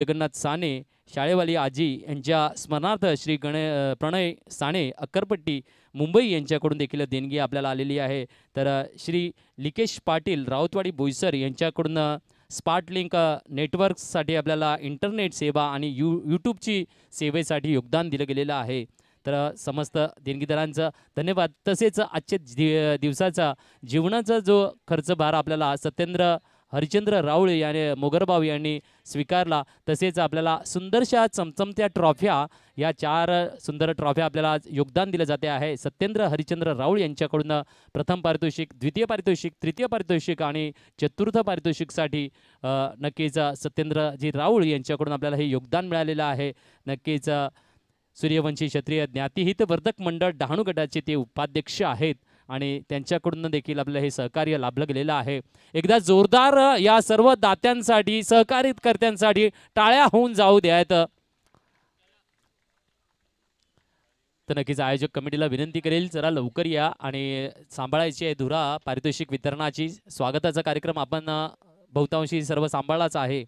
जगन्नाथ साने शाळेवाली आजी यांच्या स्मरणार्थ श्री प्रणय साने अक्करपट्टी मुंबई यांच्याकडून देखील देणगी आपल्याला आलेली आहे. तर श्री लिकेश पाटील राऊतवाडी बोईसर यांच्याकडून स्पार्टलिंक नेटवर्क्ससाठी आपल्याला इंटरनेट सेवा आणि यूट्यूबची सेवेसाठी योगदान दिलं गेलेलं आहे. तर समस्त देणगीदारांचं धन्यवाद. तसेच आजच्या दिवसाचा जीवनाचा जो खर्चभार आपल्याला सत्येंद्र हरिचंद्र राऊळ याने मोगरबाव यांनी स्वीकारला. तसेच आपल्याला सुंदरशा चमचमत्या ट्रॉफ्या, या 4 सुंदर ट्रॉफ्या आपल्याला योगदान दिलं जाते आहे. सत्येंद्र हरिचंद्र राऊळ यांच्याकडून प्रथम पारितोषिक, द्वितीय पारितोषिक, तृतीय पारितोषिक आणि चतुर्थ पारितोषिकसाठी नक्कीच सत्येंद्रजी राऊळ यांच्याकडून आपल्याला हे योगदान मिळालेलं आहे. नक्कीच सूर्यवंशी क्षत्रिय ज्ञातिहित वर्धक मंडळ डहाणू गटाचे ते उपाध्यक्ष आहेत आणि त्यांच्याकडून देखील आपल्याला हे सहकार्य लाभलं गेलेलं आहे. एकदा जोरदार या सर्व दात्यांसाठी, सहकार्यकर्त्यांसाठी टाळ्या होऊन जाऊ द्यात. तर नक्कीच आयोजक कमिटीला विनंती करेल, जरा लवकर या आणि सांभाळायची आहे धुरा पारितोषिक वितरणाची. स्वागताचा कार्यक्रम आपण बहुतांशी सर्व सांभाळलाच आहे.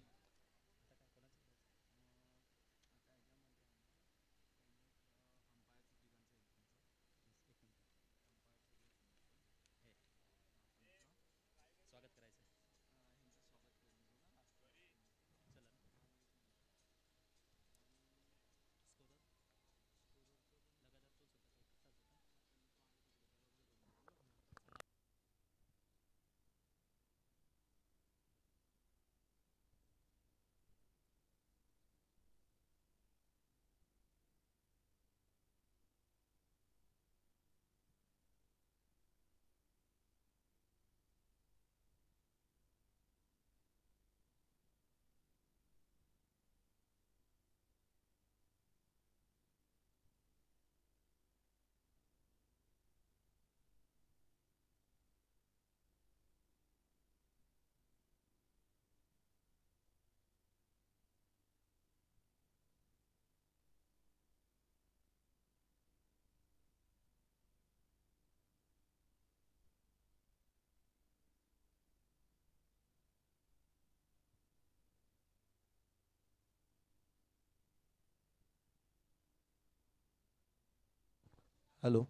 हॅलो.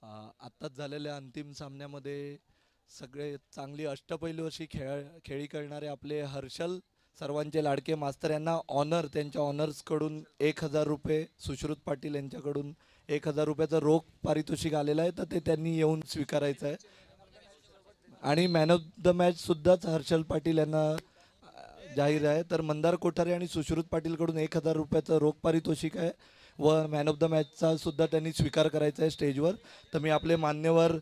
आत्ताच झालेल्या अंतिम सामन्यामध्ये सगळे चांगली अष्टपैलू अशी खेळी करणारे आपले हर्षल सर्वांचे लाडके मास्तर यांना ऑनर, त्यांच्या ऑनर्सकडून 1,000 रुपये, सुश्रुत पाटील यांच्याकडून 1,000 रुपयाचं रोख पारितोषिक आलेलं आहे, तर ते त्यांनी येऊन स्वीकारायचं आहे. आणि मॅन ऑफ द मॅच सुद्धाच हर्षल पाटील यांना जाहीर आहे. तर मंदार कोठारे आणि सुश्रुत पाटीलकडून 1,000 रुपयाचं रोख पारितोषिक आहे व मॅन ऑफ द मॅचचा सुद्धा त्यांनी स्वीकार करायचा आहे स्टेजवर. तर मी आपले मान्यवर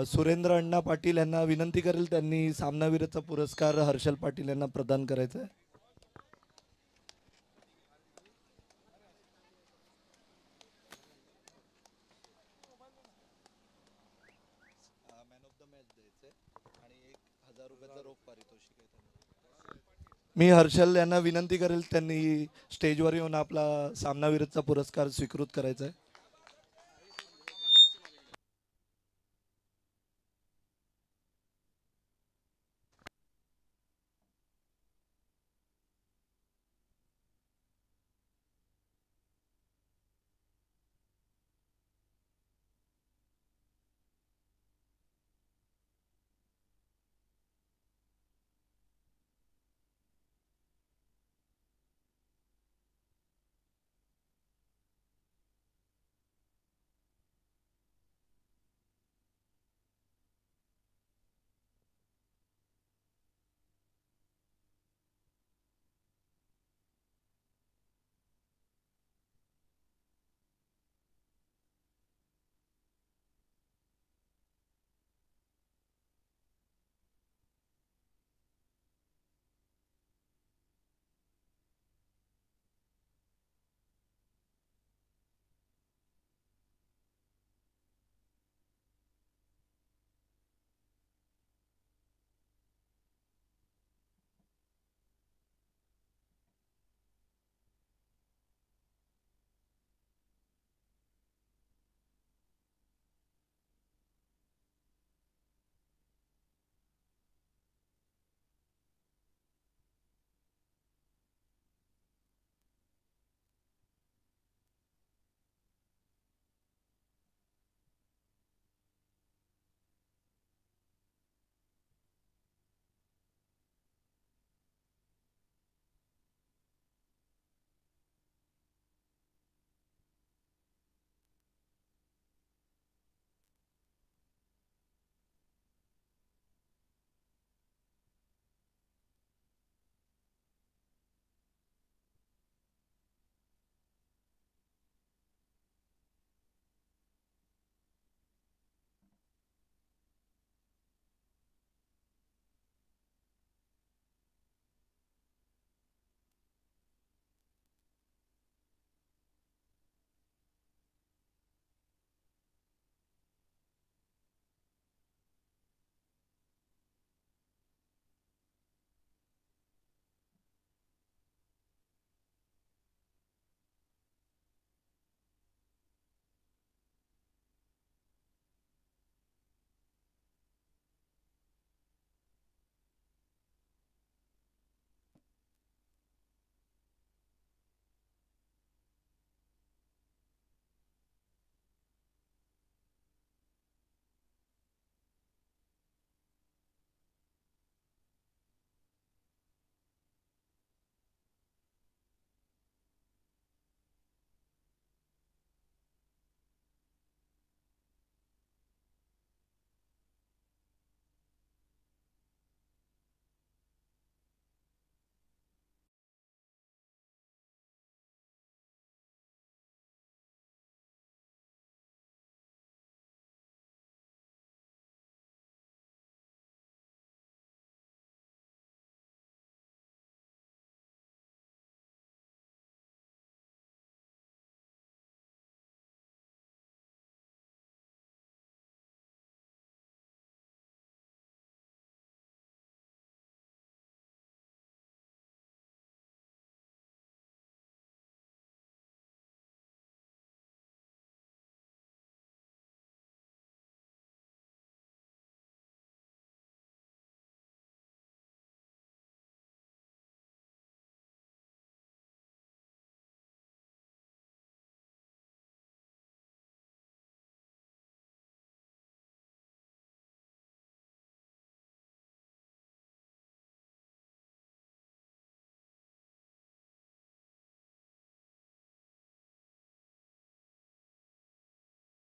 सुरेंद्र अण्णा पाटील यांना विनंती करेल, त्यांनी सामनावीरचा पुरस्कार हर्षल पाटील यांना प्रदान करायचा आहे. मॅन ऑफ द मॅच द्यायचे आणि 1,000 रुपयाचं रोख पारितोषिक आहे. मी हर्षल यांना विनंती करेल, त्यांनी स्टेजवर येऊन आपला सामनावीरचा पुरस्कार स्वीकृत करायचा आहे.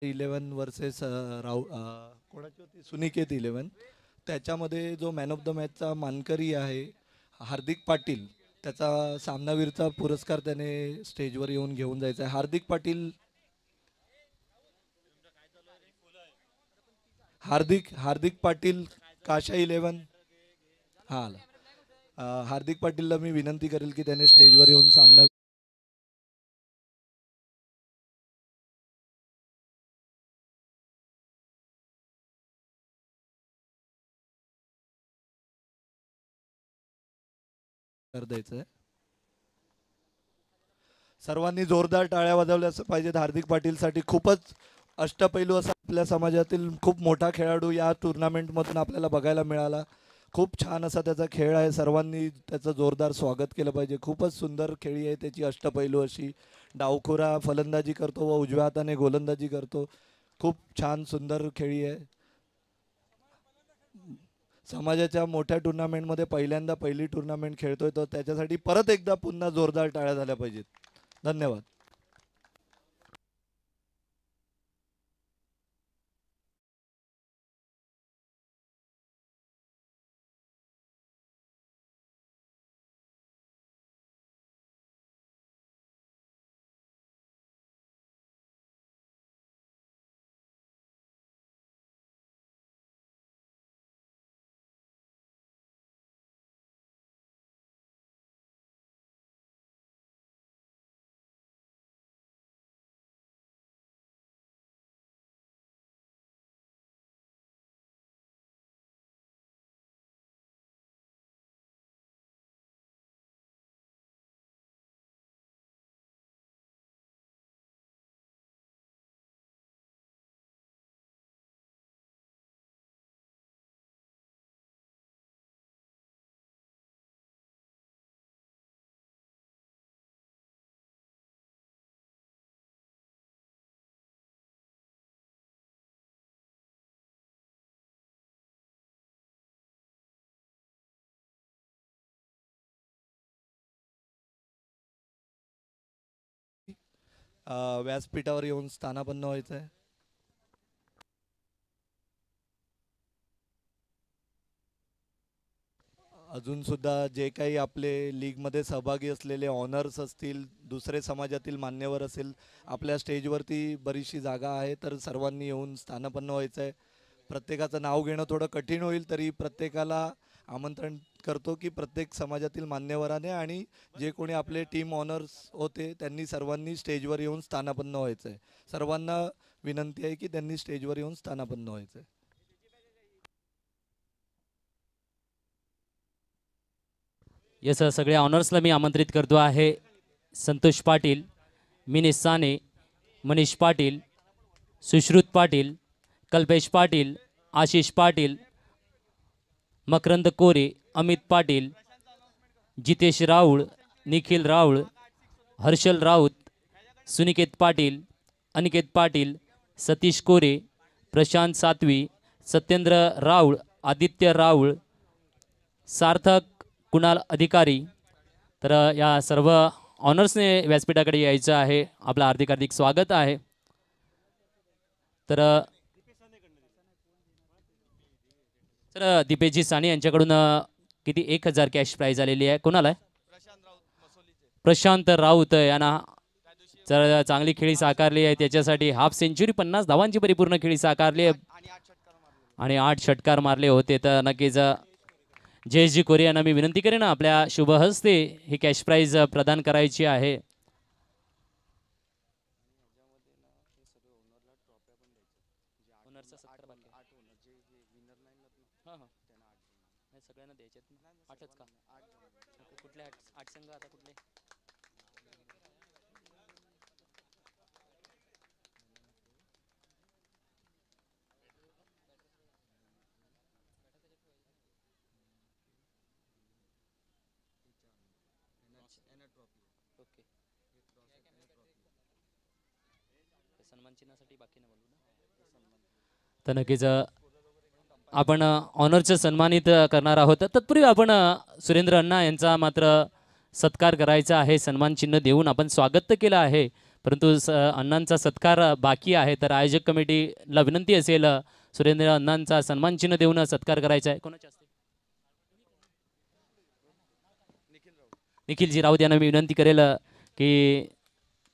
11 वर्सेस कोणाची होती सुनिकेत 11, त्याच्यामध्ये जो मॅन ऑफ द मॅचचा मानकरी आहे हार्दिक पाटील, त्याचा सामनावीरचा पुरस्कार त्याने स्टेजवर येऊन घेऊन जायचा आहे. हार्दिक पाटील, हार्दिक पाटील काशा 11. हा आला. हार्दिक पाटीलला मी विनंती करेल की त्याने स्टेजवर येऊन सामना द्यायचं आहे. सर्वांनी जोरदार टाळ्या वाजवल्या पाहिजेत हार्दिक पाटीलसाठी. खूपच अष्टपैलू असा आपल्या समाजातील खूप मोठा खेळाडू या टुर्नामेंटमधून आपल्याला बघायला मिळाला. खूप छान असा त्याचा खेळ आहे. सर्वांनी त्याचं जोरदार स्वागत केलं पाहिजे. खूपच सुंदर खेळी आहे त्याची, अष्टपैलू अशी. डावखुरा फलंदाजी करतो व उजव्या हाताने गोलंदाजी करतो. खूप छान सुंदर खेळी आहे. समाजाच्या मोठ्या टुर्नामेंटमध्ये पहिल्यांदा पहिली टुर्नामेंट खेळतोय तो, त्याच्यासाठी परत एकदा पुन्हा जोरदार टाळ्या झाल्या पाहिजेत. धन्यवाद. व्यासपीठावर येऊन स्थानापन्न व्हायचं आहे. अजून सुद्धा जे काही आपले लीगमध्ये सहभागी असलेले ऑनर्स असतील, दुसरे समाजातील मान्यवर असेल, आपल्या स्टेजवरती बरीचशी जागा आहे, तर सर्वांनी येऊन स्थानापन्न व्हायचं आहे. प्रत्येकाचं नाव घेणं थोडं कठीण होईल, तरी प्रत्येकाला आमंत्रण करतो की प्रत्येक समाजातील मान्यवराने आणि जे कोणी आपले टीम ऑनर्स होते त्यांनी सर्वांनी स्टेजवर येऊन स्थानापन्न व्हायचं आहे. सर्वांना विनंती आहे की त्यांनी स्टेजवर येऊन स्थानापन्न व्हायचं आहे. येस, सगळ्या ऑनर्सला मी आमंत्रित करतो आहे. संतोष पाटील, मिनिश साने, मनीष पाटील, सुश्रुत पाटील, कल्पेश पाटील, आशिष पाटील, मकरंद कोरे, अमित पाटील, जितेश राऊळ, निखिल राऊळ, हर्षल राऊत, सुनिकेत पाटील, अनिकेत पाटील, सतीश कोरे, प्रशांत सातवी, सत्येंद्र राऊळ, आदित्य राऊळ, सार्थक, कुणाल अधिकारी. तर या सर्व ऑनर्सने व्यासपीठाकडे यायचं आहे. आपलं हार्दिक हार्दिक स्वागत आहे. तर दीपेशजी साने यांच्याकडून किती 1000 कॅश प्राईज आलेली आहे. कोणाला आहे? प्रशांत राऊत यांना जर चांगली खेळी साकारली आहे, त्याच्यासाठी हाफ सेंचुरी 50 धावांची परिपूर्ण खेळी साकारली आहे आणि 8 षटकार मारले होते. तर नक्कीच जयजी कोरे यांना मी विनंती करेन आपल्या शुभ हस्ते ही कॅश प्राईज प्रदान करायची आहे. सगळ्यांना द्यायचे 8च का? कुठले 8 संघ आता कुठले? ओके, सन्मान चिन्हासाठी बाकी न बोलू ना. तर नक्कीच आपण ऑनरचं सन्मानित करणार आहोत. तत्पूर्वी आपण सुरेंद्र अण्णा यांचा मात्र सत्कार करायचा आहे. सन्मान चिन्ह देऊन आपण स्वागत केलं आहे, परंतु अण्णांचा सत्कार बाकी आहे, तर आयोजक कमिटीला विनंती असेल सुरेंद्र अण्णांचा सन्मान चिन्ह देऊन सत्कार करायचा आहे. कोणाच्या हस्ते? निखिलजी राऊत यांना मी विनंती करेल की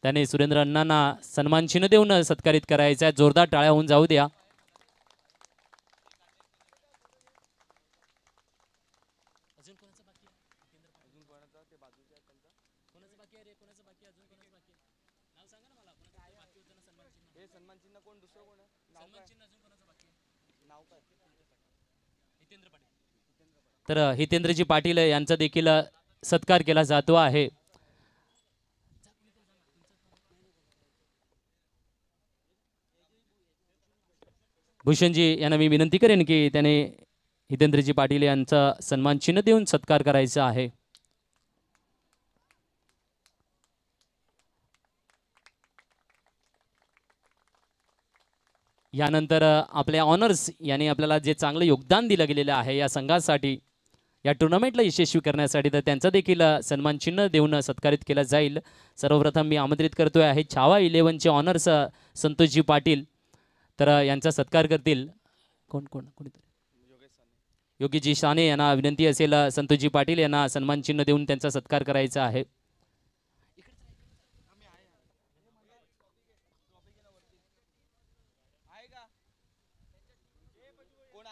त्याने सुरेंद्र अण्णांना सन्मान चिन्ह देऊन सत्कारित करायचा आहे. जोरदार टाळ्या होऊन जाऊ द्या. तर हितेंद्रजी पाटील यांचा देखील सत्कार केला जातो आहे. भूषणजी यांना मी विनंती करेन की त्याने हितेंद्रजी पाटील यांचा सन्मान चिन्ह देऊन सत्कार करायचा आहे. यानंतर आपल्या ऑनर्स यांनी आपल्याला जे चांगलं योगदान दिलं गेलेलं आहे या संघासाठी, या टुर्नामेंटला यशस्वी करण्यासाठी, तर त्यांचा देखील सन्मान चिन्ह देऊन सत्कारित केला जाईल. सर्वप्रथम मी आमंत्रित करतोय आहे छावा 11चे ऑनर्स संतोषजी पाटील, तर यांचा सत्कार करतील कोणीतरी योगीजी साने यांना विनंती असेल संतोषजी पाटील यांना सन्मान चिन्ह देऊन त्यांचा सत्कार करायचा आहे.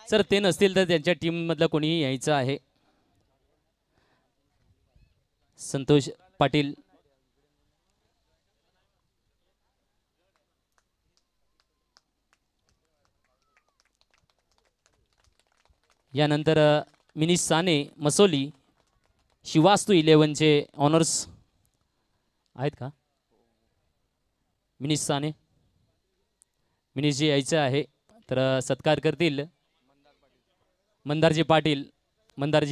सर ते नसतील तर त्यांच्या टीम मधलं कोणीही यायचं आहे. संतोष पाटील यानंतर मिनिश साने मसोली शिवास्तू 11चे ऑनर्स आहेत का? मिनिश साने मिनिशजी यायचं आहे, तर सत्कार करतील मंदारजी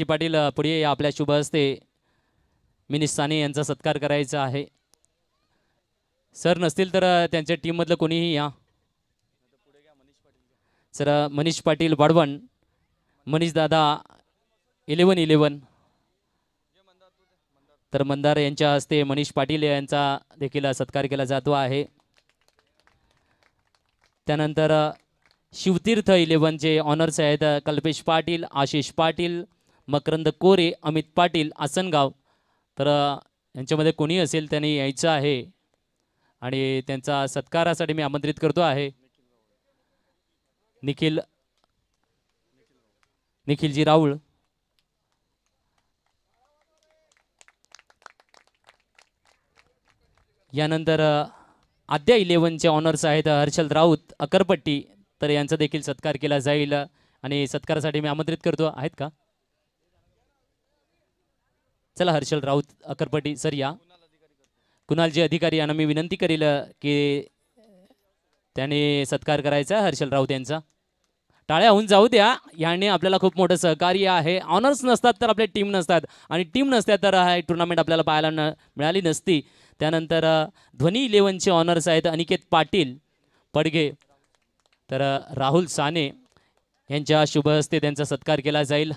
पाटील पुढे आपल्या शुभ हस्ते मिनिश साने यांचा सत्कार करायचा आहे. सर नसतील तर त्यांच्या टीम मधलं कोणीही या. सर मनीष पाटील वाढवण, मनीष दादा 11 तर मंदार यांच्या हस्ते मनीष पाटील यांचा देखील सत्कार केला जातो आहे. त्यानंतर शिवतीर्थ 11चे ऑनर्स आहेत कल्पेश पाटील, आशिष पाटील, मकरंद कोरे, अमित पाटील आसनगाव, तर यांच्यामध्ये कोणी असेल त्यांनी यायचं आहे आणि त्यांचा सत्कारासाठी मी आमंत्रित करतो आहे. निखिलजी राऊळ, यानंतर आद्या 11चे ऑनर्स आहेत हर्षल राऊत अकरपट्टी, तर यांचा देखील सत्कार केला जाईल आणि सत्कारासाठी मी आमंत्रित करतो. आहेत का? चला हर्षल राऊत अकरपट्टी सर या. कुणालजी अधिकारी यांना मी विनंती करेल की त्याने सत्कार करायचा हर्षल राऊत यांचा. टाळ्या होऊन जाऊ द्या. याने आपल्याला खूप मोठं सहकार्य आहे. ऑनर्स नसतात तर आपल्या टीम नसतात आणि टीम नसत्या तर हा टुर्नामेंट आपल्याला पाहायला मिळाली नसती. त्यानंतर ध्वनी 11चे ऑनर्स आहेत अनिकेत पाटील पडगे, तर राहुल साने यांच्या शुभ हस्ते त्यांचा सत्कार केला जाईल.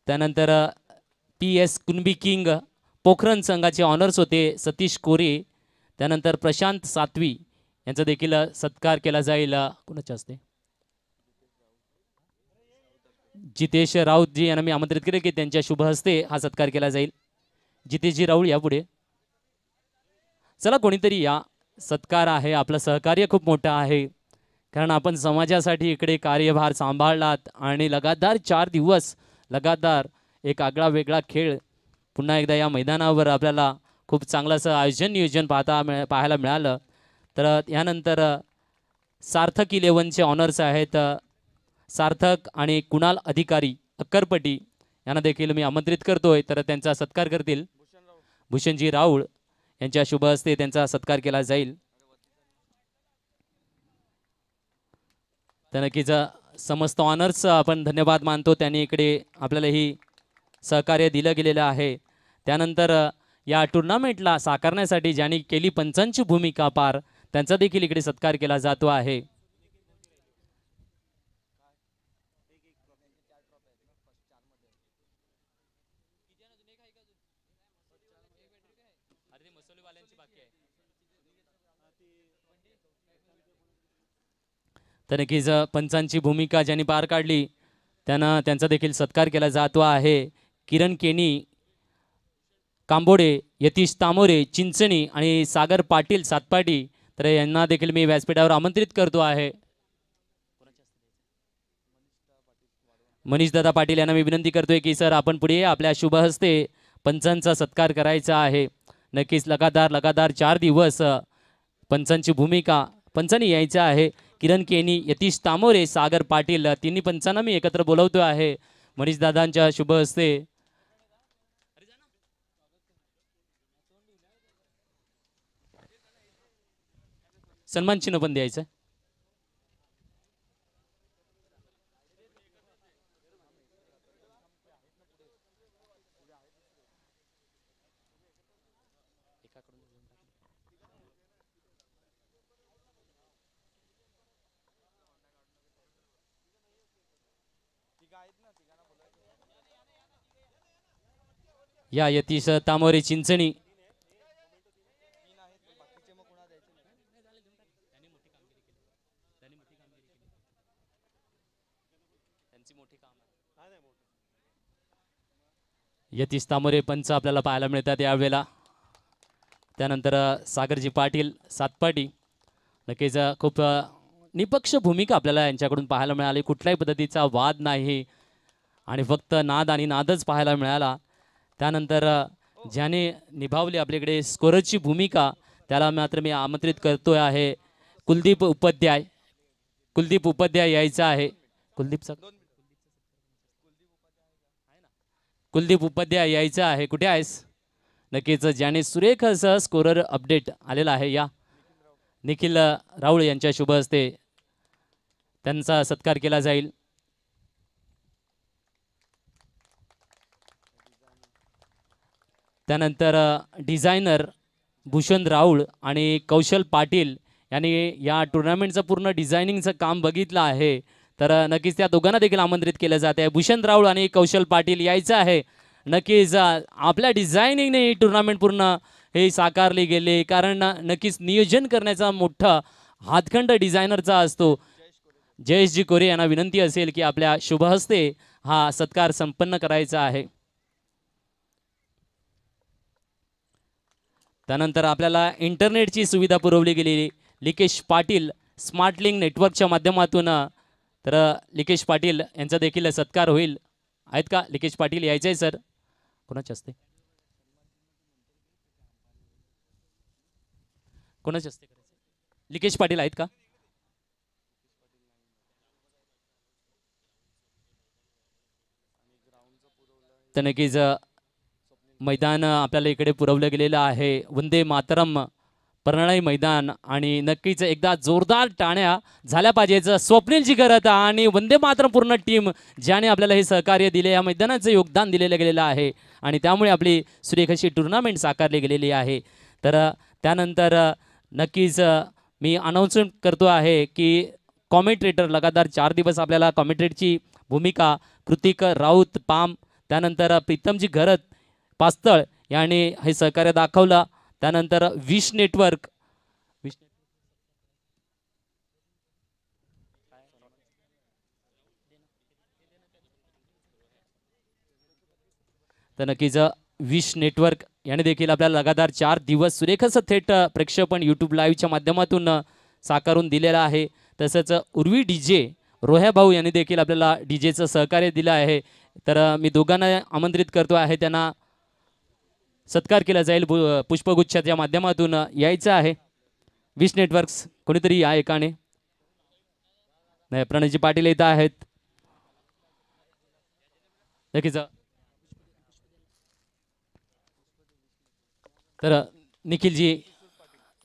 त्यानंतर PS कुणबी किंग पोखरण संघाचे ऑनर्स होते सतीश कोरे, त्यानंतर प्रशांत सातवी यांचा देखील सत्कार केला जाईल. कोणाच्या हस्ते? जितेश राऊतजी यांना मी आमंत्रित केले की त्यांच्या शुभ हस्ते हा सत्कार केला जाईल. जितेशजी राऊळ या पुढे. चला कोणीतरी या. सत्कार आहे, आपलं सहकार्य खूप मोठं आहे, कारण आपण समाजासाठी इकडे कार्यभार सांभाळलात आणि लगातार 4 दिवस लगातार एक आगळा वेगळा खेळ पुन्हा एकदा या मैदानावर आपल्याला खूप चांगलं असं आयोजन नियोजन पाहायला मिळालं. तर यानंतर सार्थक 11चे ऑनर्स आहेत सार्थक आणि कुणाल अधिकारी अक्करपट्टी यांना देखील मी आमंत्रित करतोय, तर त्यांचा सत्कार करतील भूषणजी राऊळ यांच्या शुभ हस्ते त्यांचा सत्कार केला जाईल. तर नक्कीच समस्त ऑनर्स आपण धन्यवाद मानतो, त्यांनी इकडे आपल्याला ही सहकार्य दिलं गेलेलं आहे. त्यानंतर या टुर्नामेंटला साकारण्यासाठी ज्यांनी केली पंचांची भूमिका पार त्यांचा देखील इकडे सत्कार केला जातो आहे. तर नक्कीच पंचांची भूमिका ज्यांनी पार काढली त्यांना त्यांचा देखील सत्कार केला जातो आहे. किरण केनी, कांबोडे, यतीश तामोरे चिंचणी आणि सागर पाटील सातपाटी, तर यांना देखील मी व्यासपीठावर आमंत्रित करतो आहे. मनीषदादा पाटील यांना मी विनंती करतोय की सर आपण पुढे या, आपल्या शुभ हस्ते पंचांचा सत्कार करायचा आहे. नक्कीच लगातार 4 दिवस पंचांची भूमिका पंचांनी यायचं आहे. किरण केनी, यतीश तामोरे, सागर पाटील तिन्ही पंचांना मी एकत्र बोलवतो आहे मनीषदादांच्या शुभ हस्ते. सन्मान चिन्ह पण द्यायचं. या यतीश तामोरे चिंचणी, यतीश तामोरे पंच आपल्याला पाहायला मिळतात यावेळेला. त्यानंतर सागरजी पाटील सातपाटी, नक्कीच खूप निपक्ष भूमिका आपल्याला यांच्याकडून पाहायला मिळाली. कुठल्याही पद्धतीचा वाद नाही आणि फक्त नाद आणि नादच पाहायला मिळाला. त्यानंतर ज्याने निभावली आपल्याकडे स्कोरची भूमिका त्याला मात्र मी आमंत्रित करतोय आहे. कुलदीप उपाध्याय, कुलदीप उपाध्याय यायचा आहे. कुलदीप उपाध्याय यायचा आहे. कुठे आहेस? नक्कीच ज्याने सुरेख असं स्कोरर अपडेट आलेला आहे. या निखिल राऊळ यांच्या शुभ हस्ते त्यांचा सत्कार केला जाईल. त्यानंतर डिझायनर भूषण राऊळ आणि कौशल पाटील यांनी या टुर्नामेंटचं पूर्ण डिझायनिंगचं काम बघितलं आहे. तर नक्कीच त्या दोघांना देखील आमंत्रित केलं जात आहे. भूषण राऊळ आणि कौशल पाटील यायचं आहे. नक्कीच आपल्या डिझायनिंगने ही टुर्नामेंट पूर्ण हे साकारली गेले, कारण नक्कीच नियोजन करण्याचा मोठा हातखंड डिझायनरचा असतो. जयेशजी कोरे यांना विनंती असेल की आपल्या शुभ हस्ते हा सत्कार संपन्न करायचा आहे. त्यानंतर आपल्याला इंटरनेटची सुविधा पुरवली गेलेली लिकेश पाटील स्मार्ट लिंक नेटवर्कच्या माध्यमातून, तर लिकेश पाटील यांचा देखील सत्कार होईल. आहेत का लिकेश पाटील? यायचं आहे सर. कोणाचे असते? कोणाचे असते? लिकेश पाटील आहेत का? तर नक्कीच मैदान आपल्याला इकडे पुरवलं गेलेलं आहे. वंदे मातरम प्रणय मैदान, आणि नक्कीच एकदा जोरदार टाळ्या झाल्या पाहिजेच स्वप्नीलजी करत आणि वंदे मातरम पूर्ण टीम ज्याने आपल्याला हे सहकार्य दिले, या मैदानाचं योगदान दिलेलं गेलेलं आहे आणि त्यामुळे आपली सुरेख अशी टुर्नामेंट साकारली गेलेली आहे. तर त्यानंतर नक्कीच मी अनाऊन्समेंट करतो आहे की कॉमेंट्रेटर लगातार 4 दिवस आपल्याला कॉमेंट्रेटची भूमिका कृतिक राऊत पाम, त्यानंतर प्रीतमजी घरत पास्तळ यांनी हे सहकार्य दाखवलं. त्यानंतर विश नेटवर्क, तर नक्कीच विश नेटवर्क याने देखील आपल्याला लगातार 4 दिवस सुरेख असं थेट प्रक्षेपण यूट्यूब लाईव्हच्या माध्यमातून साकारून दिलेलं आहे. तसंच उर्वी डीजे रोह्या भाऊ यांनी देखील आपल्याला डीजेचं सहकार्य दिलं आहे. तर मी दोघांना आमंत्रित करतो आहे, त्यांना सत्कार केला जाईल पुष्पगुच्छाच्या माध्यमातून. यायचं आहे. विश नेटवर्क्स कोणीतरी या एकाने. नाही, प्रणयजी पाटील येत आहेत. नक्कीच. तर निखिलजी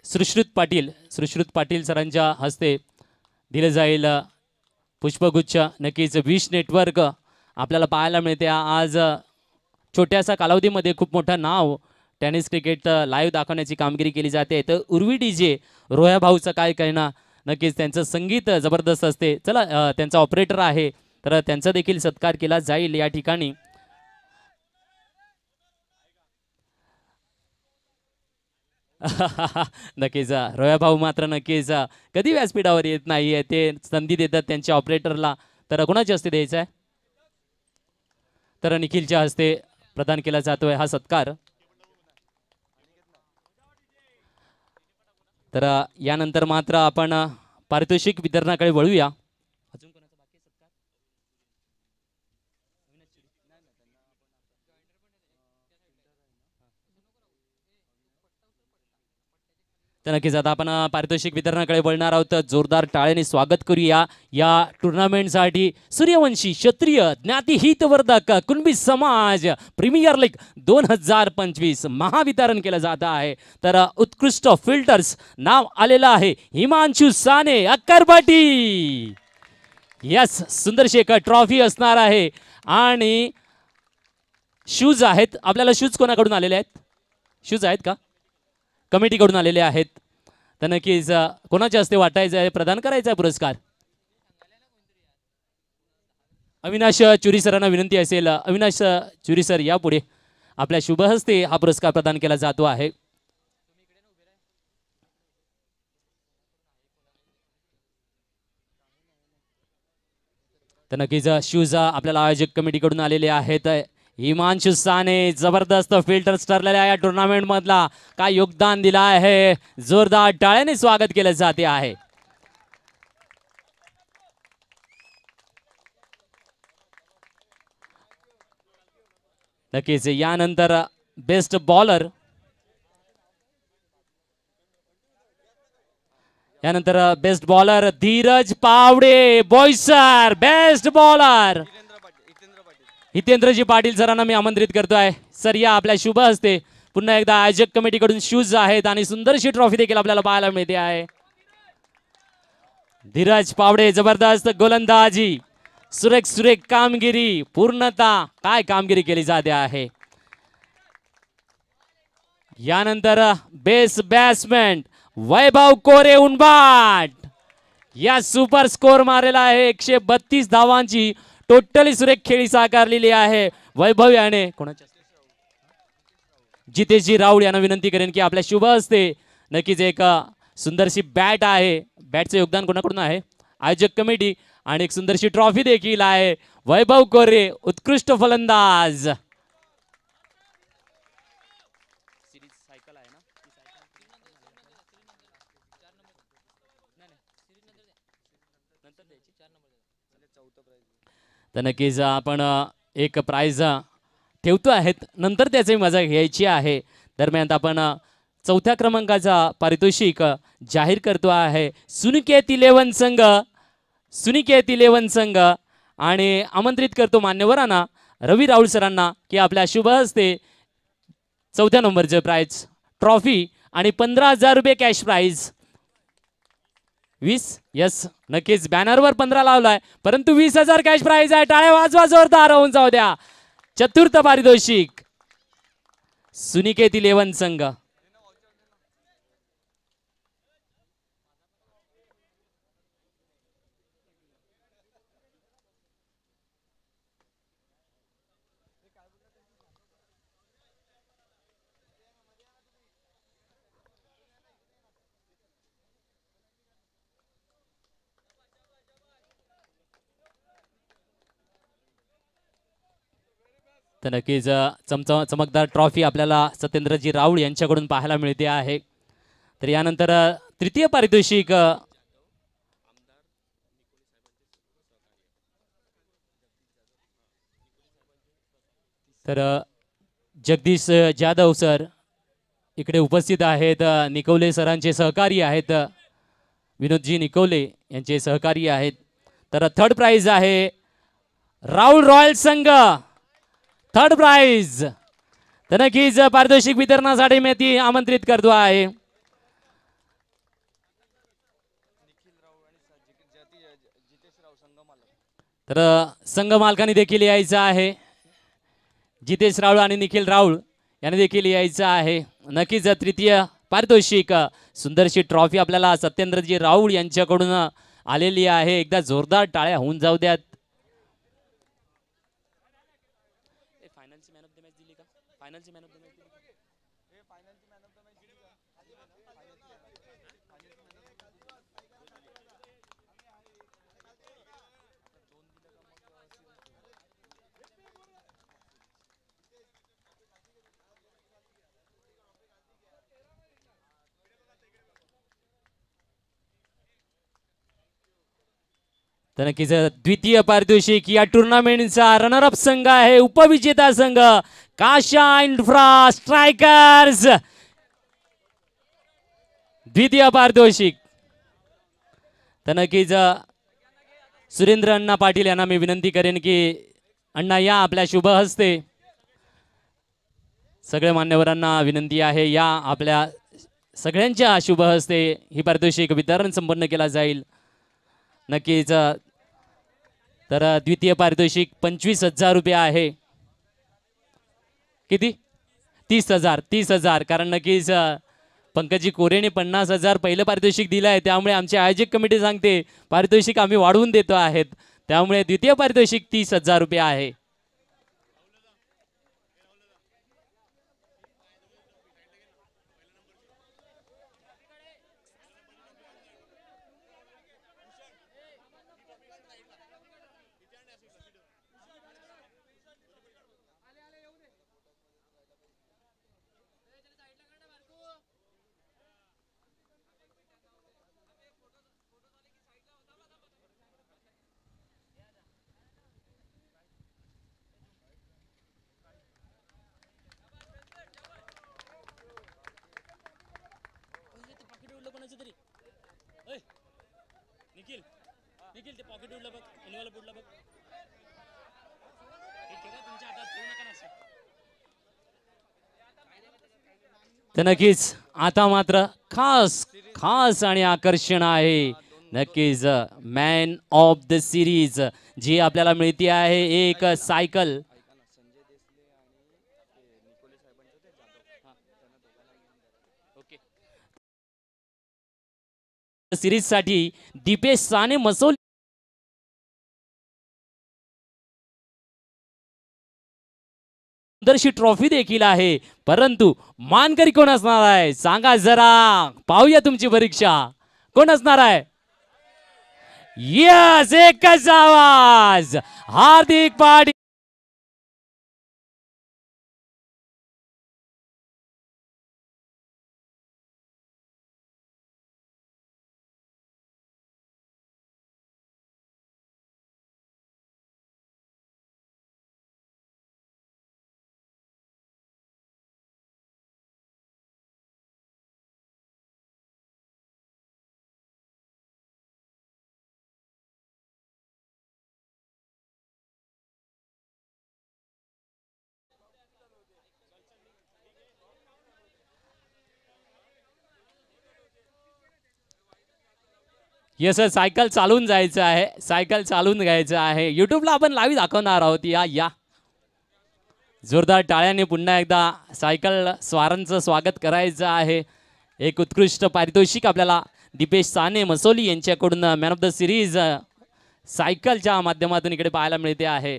सुश्रुत पाटील सरांच्या हस्ते दिले जाईल पुष्पगुच्छ. नक्कीच विश नेटवर्क आपल्याला पाहायला मिळते आज छोट्याशा कालावधीमध्ये खूप मोठं नाव टेनिस क्रिकेट लाईव्ह दाखवण्याची कामगिरी केली जाते. तर उर्वी डीजे रोह्या भाऊचं काय कहणं, नक्कीच त्यांचं संगीत जबरदस्त असते. चला, त्यांचा ऑपरेटर आहे तर त्यांचा देखील सत्कार केला जाईल या ठिकाणी. नक्कीच रोया भाऊ मात्र नक्कीच कधी व्यासपीठावर येत नाहीये, ते संधी देतात त्यांच्या ऑपरेटरला. तर कोणाच्या हस्ते द्यायचा आहे? तर निखिलच्या हस्ते प्रदान केला जातोय हा सत्कार. तर यानंतर मात्र आपण पारितोषिक वितरणाकडे वळूया. अजून कोणाचा बाकी आहे सत्कार? तर नक्कीच आता आपण पारितोषिक वितरणाकडे वळणार आहोत. जोरदार टाळ्याने स्वागत करूया या टुर्नामेंटसाठी. सूर्यवंशी क्षत्रिय ज्ञातिहितवर्धक कुणबी समाज प्रीमियर लीग 2025 महावितरण केलं जात आहे. तर उत्कृष्ट फिल्टर्स नाव आलेलं आहे हिमांशू साने अक्करपाटी. यस, सुंदरशी एक ट्रॉफी असणार आहे आणि शूज आहेत. आपल्याला शूज कोणाकडून आलेले आहेत? शूज आहेत का? कमिटीकडून आलेले आहेत. तर नक्कीच कोणाच्या हस्ते वाटायचं आहे, प्रदान करायचा आहे पुरस्कार? अविनाश चुरी सरांना विनंती असेल, अविनाश चुरी सर या पुढे. आपल्या शुभ हस्ते हा पुरस्कार प्रदान केला जातो आहे. तर नक्कीच शूज आपल्याला आयोजक कमिटीकडून आलेले आहेत. हिमांशू साने जबरदस्त फिल्टर्स ठरलेल्या या टुर्नामेंट मधला काय योगदान दिला आहे, जोरदार टाळ्याने स्वागत केले जाते आहे. नक्कीच यानंतर बेस्ट बॉलर, यानंतर best bowler Dhiraj Pawade Boisar. Best bowler हितेंद्रजी पाटील सरांना मी आमंत्रित करतोय. सर या आपल्या शुभ हस्ते पुन्हा एकदा आयोजक कमिटीकडून शूज आहेत आणि सुंदरशी ट्रॉफी देखील आपल्याला पाहायला मिळते आहे. धीरज पावडे जबरदस्त गोलंदाजी, सुरेख सुरेख कामगिरी, पूर्णता काय कामगिरी केली जाते आहे. यानंतर बेस्ट बॅट्समॅन वैभव कोरे उनबाट. या सुपर स्कोर मारलेला आहे 132 धावांची टोटली सुरेख खेळी साकारलेली आहे वैभव याने. कोणाच्या? जितेशजी राऊळ यांना विनंती करेन की आपल्या शुभ हस्ते नक्कीच एक सुंदरशी बॅट आहे. बॅटचं योगदान कोणाकडून आहे? आयोजक कमिटी. आणि एक सुंदरशी ट्रॉफी देखील आहे. वैभव कोरे उत्कृष्ट फलंदाज. तर नक्कीच आपण एक प्राइज ठेवतो आहेत, नंतर त्याची मजा घ्यायची आहे. दरम्यान आपण चौथ्या क्रमांकाचा पारितोषिक जाहीर करतो आहे. सुनिकेत 11 संघ, सुनिकेत 11 संघ आणि आमंत्रित करतो मान्यवरांना रवी राऊळ सरांना की आपल्या शुभ हस्ते चौथ्या नंबरचे प्राइज ट्रॉफी आणि 15,000 रुपये कॅश प्राइज. 20 यस नक्कीच बॅनरवर 15 लावलाय परंतु 20,000 कॅश प्राइज आहे. टाळ्या वाजवा जोरदार होऊन जाऊ द्या. चतुर्थ पारितोषिक सुनिकेत 11 संघ. तर नक्कीच चमकदार ट्रॉफी आपल्याला सत्येंद्रजी राऊळ यांच्याकडून पाहायला मिळते आहे. तर यानंतर तृतीय पारितोषिक तर जगदीश जाधव सर इकडे उपस्थित आहेत. निकवले सरांचे सहकारी आहेत, विनोदजी निकवले यांचे सहकारी आहेत. तर थर्ड प्राइज आहे Rahul Royal Sangh. Third prize. तर नक्कीच पारितोषिक वितरणासाठी मी ती आमंत्रित करतो आहे. तर संघ मालकांनी देखील यायचं आहे. जितेश राऊळ आणि निखिल राऊळ यांनी देखील यायचं आहे. नक्कीच तृतीय पारितोषिक सुंदरशी ट्रॉफी आपल्याला सत्येंद्रजी राऊळ यांच्याकडून आलेली आहे. एकदा जोरदार टाळ्या होऊन जाऊ द्यात. फायनलची मॅन ऑफ द मॅच दिली का? फायनलची मॅन ऑफ द मॅच दिली का? तर नक्कीच द्वितीय पारितोषिक या टुर्नामेंटचा रनर अप संघ आहे, उपविजेता संघ काशा इन्फ्रा स्ट्रायकर्स. द्वितीय पारितोषिक. तर नक्कीच सुरेंद्र अण्णा पाटील यांना मी विनंती करेन की अण्णा या आपल्या शुभ हस्ते. सगळ्या मान्यवरांना विनंती आहे या आपल्या सगळ्यांच्या शुभ हस्ते ही पारितोषिक वितरण संपन्न केला जाईल. नक्कीच तर द्वितीय पारितोषिक 25,000 रुपये आहे. किती? 30,000. 30,000 कारण नक्कीच पंकजी कोरेने 50,000 पहिलं पारितोषिक दिलं आहे, त्यामुळे आमची आयोजक कमिटी सांगते पारितोषिक आम्ही वाढवून देतो आहेत, त्यामुळे द्वितीय पारितोषिक 30,000 रुपये आहे. तर नक्कीच आता मात्र खास खास आणि आकर्षण आहे. नक्कीच मॅन ऑफ द सिरीज जी आपल्याला मिळते आहे एक सायकल. सिरीज साठी दीपेश साने मसोल सुंदरशी ट्रॉफी देखील आहे, परंतु मानकरी कोण असणार आहे सांगा जरा, पाहूया तुमची परीक्षा कोण असणार आहे. यस, एकच आवाज हार्दिक पाटील. येस सायकल चालून जायचं आहे, सायकल चालून घ्यायचं आहे. युट्यूबला आपण लाईव्ह दाखवणार आहोत. या या जोरदार टाळ्याने पुन्हा एकदा सायकल स्वारांचं स्वागत करायचं आहे. एक उत्कृष्ट पारितोषिक आपल्याला दीपेश साने मसोली यांच्याकडून मॅन ऑफ द सिरीज सायकलच्या माध्यमातून इकडे पाहायला मिळते आहे.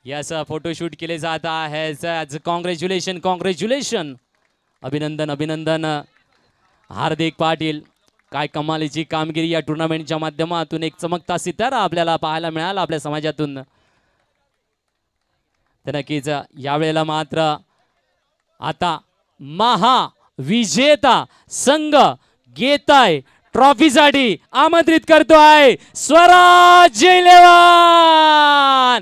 यस, फोटोशूट केले जात आहे. कॉंग्रॅच्युलेशन कॉंग्रॅच्युलेशन, अभिनंदन अभिनंदन. हार्दिक पाटील, काय कमालीची कामगिरी या टुर्नामेंटच्या माध्यमातून एक चमकता सितारा आपल्याला पाहायला मिळाला आपल्या समाजातून. तर नक्कीच यावेळेला मात्र आता महाविजेता संघ घेताय ट्रॉफीसाठी आमंत्रित करतोय स्वराज 11.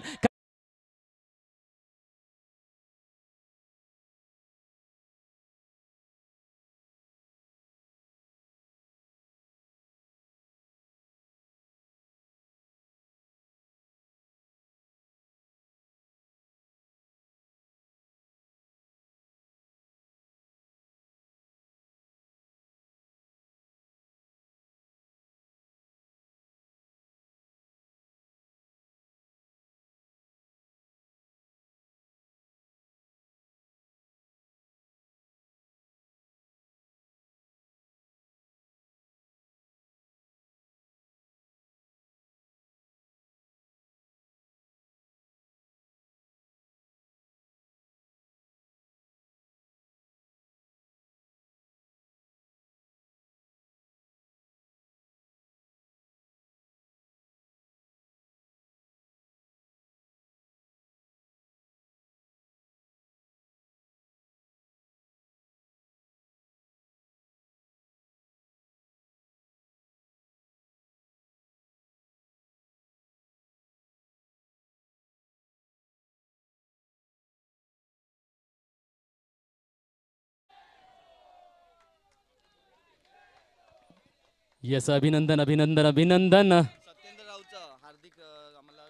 यस, अभिनंदन अभिनंदन अभिनंदन. सत्येंद्र राऊचं हार्दिक आम्हाला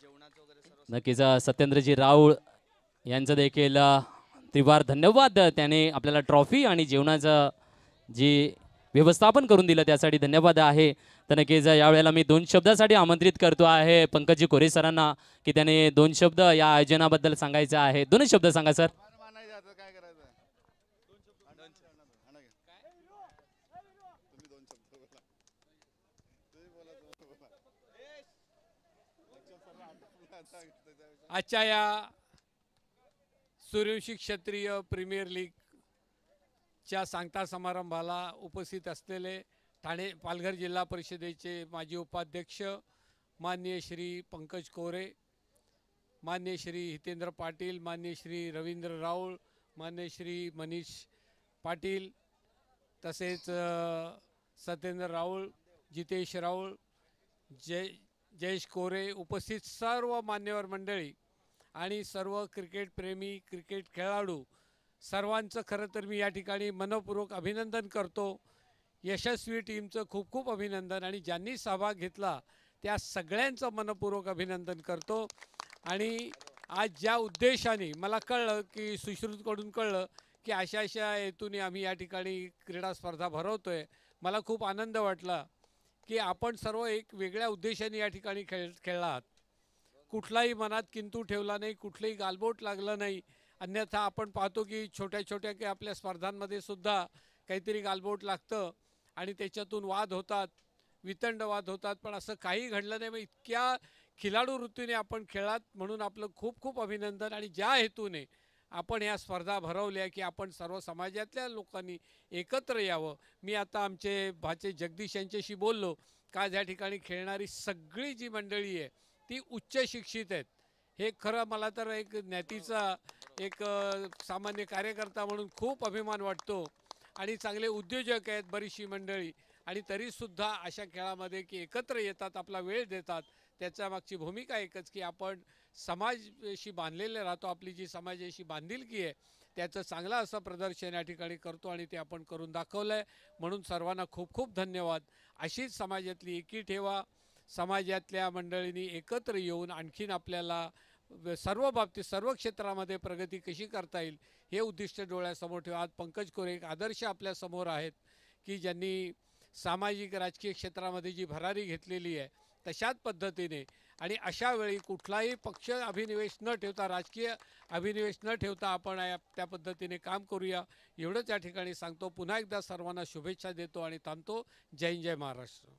जेवणाचं वगैरे सर्व नक्कीच सत्येंद्रजी राऊळ यांचं देखील त्रिवार धन्यवाद. त्याने आपल्याला ट्रॉफी आणि जेवणाचं जी व्यवस्थापन करून दिलं त्यासाठी धन्यवाद आहे. तर नक्कीच यावेळेला मी 2 शब्दासाठी आमंत्रित करतो आहे पंकजी कोरे सरांना की त्याने 2 शब्द या आयोजनाबद्दल सांगायचे आहे. 2 शब्द सांगा सर. मानायचं आता काय करायचं आजच्या या सूर्यवंशी क्षत्रिय प्रीमियर लीगच्या सांगता समारंभाला उपस्थित असलेले ठाणे पालघर जिल्हा परिषदेचे माजी उपाध्यक्ष माननीय श्री पंकज कोरे, माननीय श्री हितेंद्र पाटील, माननीय श्री रवींद्र राऊळ, माननीय श्री मनीष पाटील, तसेच सत्येंद्र राऊळ, जितेश राऊळ, जयेश कोरे, उपस्थित सर्व मान्यवर मंडळी आणि सर्व क्रिकेट प्रेमी, क्रिकेट खेळाडू सर्वांचं खरं तर मी या ठिकाणी मनपूर्वक अभिनंदन करतो. यशस्वी टीमचं खूप खूप अभिनंदन आणि ज्यांनी सहभाग घेतला त्या सगळ्यांचं मनपूर्वक अभिनंदन करतो. आणि आज ज्या उद्देशाने मला कळलं की सुश्रुतकडून कळलं की अशा हेतूने आम्ही या ठिकाणी क्रीडा स्पर्धा भरवतोय, मला खूप आनंद वाटला की आपण सर्व एक वेगळ्या उद्देशाने या ठिकाणी खेळला आहात. कुठलाही मनात किंतू ठेवला नाही, कुठलंही गालबोट लागलं नाही. अन्यथा आपण पाहतो की छोट्या छोट्या की आपल्या स्पर्धांमध्ये सुद्धा काहीतरी गालबोट लागतं आणि त्याच्यातून वाद होतात, वितंड वाद होतात. पण असं काही घडलं नाही. मग इतक्या खिलाडू वृत्तीने आपण खेळात म्हणून आपलं खूप खूप अभिनंदन. आणि ज्या हेतूने आपण या स्पर्धा भरवल्या की आपण सर्व समाजातल्या लोकांनी एकत्र यावं. मी आता आमचे भाचे जगदीश यांच्याशी बोललो का या ठिकाणी खेळणारी सगळी जी मंडळी आहे ती उच्च शिक्षित आहेत. हे खरं मला तर एक ज्ञातीचा एक सामान्य कार्यकर्ता म्हणून खूप अभिमान वाटतो. आणि चांगले उद्योजक आहेत बरीचशी मंडळी, आणि तरीसुद्धा अशा खेळामध्ये की एकत्र येतात, आपला वेळ देतात. त्याच्या मागची भूमिका एकच की आपण समाजाशी बांधलेले राहतो. आपली जी समाजाशी बांधिलकी आहे त्याचं चांगलं असं प्रदर्शन या ठिकाणी करतो आणि ते आपण करून दाखवलं आहे. म्हणून सर्वांना खूप खूप धन्यवाद. अशीच समाजातली एकी ठेवा. समाजातल्या मंडळींनी एकत्र येऊन आणखीन आपल्याला सर्व बाबतीत सर्व क्षेत्रामध्ये प्रगती कशी करता येईल हे उद्दिष्ट डोळ्यासमोर ठेवा. आज पंकज कोरे एक आदर्श आपल्यासमोर आहेत की ज्यांनी सामाजिक राजकीय क्षेत्रामध्ये जी भरारी घेतलेली आहे तशाच पद्धतीने आणि अशा वेळी कुठलाही पक्ष अभिनिवेश न ठेवता, राजकीय अभिनिवेश न ठेवता आपण त्या पद्धतीने काम करूया एवढंच या ठिकाणी सांगतो. पुन्हा एकदा सर्वांना शुभेच्छा देतो आणि थांबतो. जय हिंद, जय महाराष्ट्र.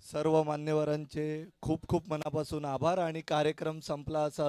सर्व मान्यवरांचे खूप खूप मनापासून आभार. आणि कार्यक्रम संपला असं